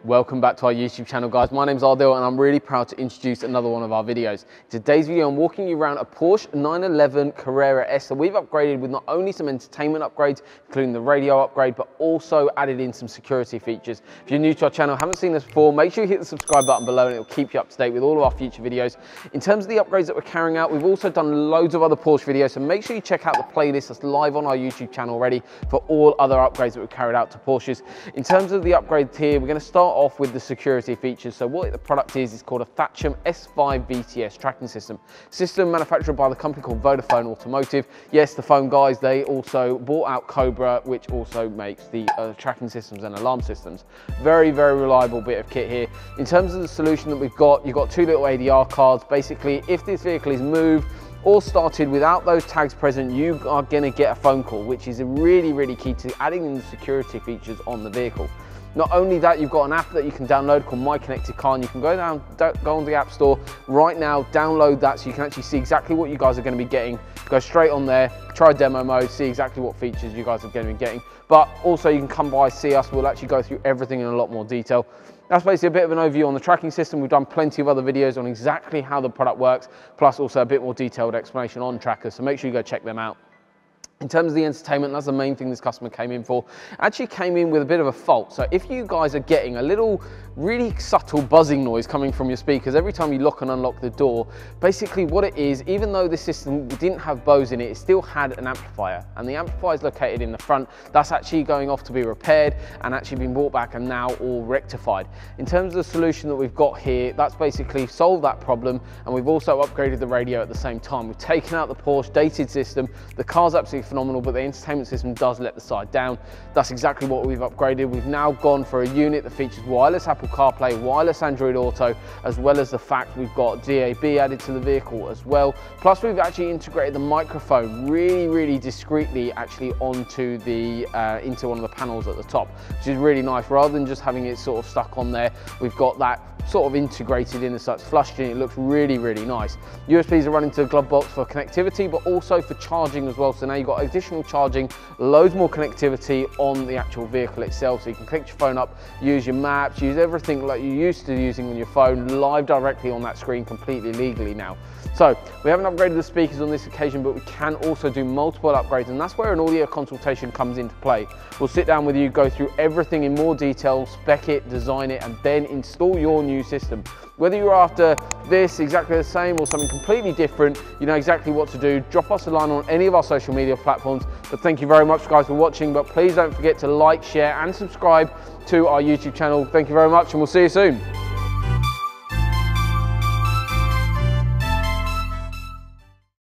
Welcome back to our YouTube channel, guys. My name's Ardil and I'm really proud to introduce another one of our videos. In today's video, I'm walking you around a Porsche 911 Carrera S that we've upgraded with not only some entertainment upgrades, including the radio upgrade, but also added in some security features. If you're new to our channel, haven't seen this before, make sure you hit the subscribe button below and it'll keep you up to date with all of our future videos. In terms of the upgrades that we're carrying out, we've also done loads of other Porsche videos, so make sure you check out the playlist that's live on our YouTube channel already for all other upgrades that we've carried out to Porsches. In terms of the upgrades here, we're going to start off with the security features. So what the product is called a Thatcham S5 VTS tracking system. System manufactured by the company called Vodafone Automotive. Yes, the phone guys, they also bought out Cobra, which also makes the tracking systems and alarm systems. Very, very reliable bit of kit here. In terms of the solution that we've got, you've got two little ADR cards. Basically, if this vehicle is moved or started without those tags present, you are going to get a phone call, which is really, really key to adding in the security features on the vehicle. Not only that, you've got an app that you can download called My Connected Car, and you can go on the App Store right now, download that so you can actually see exactly what you guys are going to be getting. Go straight on there, try demo mode, see exactly what features you guys are going to be getting. But also you can come by, see us, we'll actually go through everything in a lot more detail. That's basically a bit of an overview on the tracking system. We've done plenty of other videos on exactly how the product works, plus also a bit more detailed explanation on trackers, so make sure you go check them out. In terms of the entertainment, that's the main thing this customer came in for. Actually came in with a bit of a fault. So if you guys are getting a little really subtle buzzing noise coming from your speakers every time you lock and unlock the door, basically what it is, even though this system didn't have Bose in it, it still had an amplifier, and the amplifier is located in the front. That's actually going off to be repaired and actually been brought back and now all rectified. In terms of the solution that we've got here, that's basically solved that problem, and we've also upgraded the radio at the same time. We've taken out the Porsche dated system. The car's absolutely phenomenal, but the entertainment system does let the side down. That's exactly what we've upgraded. We've now gone for a unit that features wireless Apple Carplay, wireless Android Auto, as well as the fact we've got DAB added to the vehicle as well. Plus we've actually integrated the microphone really, really discreetly actually onto the into one of the panels at the top, which is really nice. Rather than just having it sort of stuck on there, we've got that sort of integrated in as such, flushed in. It looks really, really nice. USBs are running to the glove box for connectivity, but also for charging as well. So now you've got additional charging, loads more connectivity on the actual vehicle itself. So you can pick your phone up, use your maps, use everything like you're used to using on your phone live directly on that screen completely legally now. So we haven't upgraded the speakers on this occasion, but we can also do multiple upgrades, and that's where an audio consultation comes into play. We'll sit down with you, go through everything in more detail, spec it, design it, and then install your new system. Whether you're after this exactly the same or something completely different, you know exactly what to do. Drop us a line on any of our social media platforms. But thank you very much, guys, for watching. But please don't forget to like, share, and subscribe to our YouTube channel. Thank you very much, and we'll see you soon.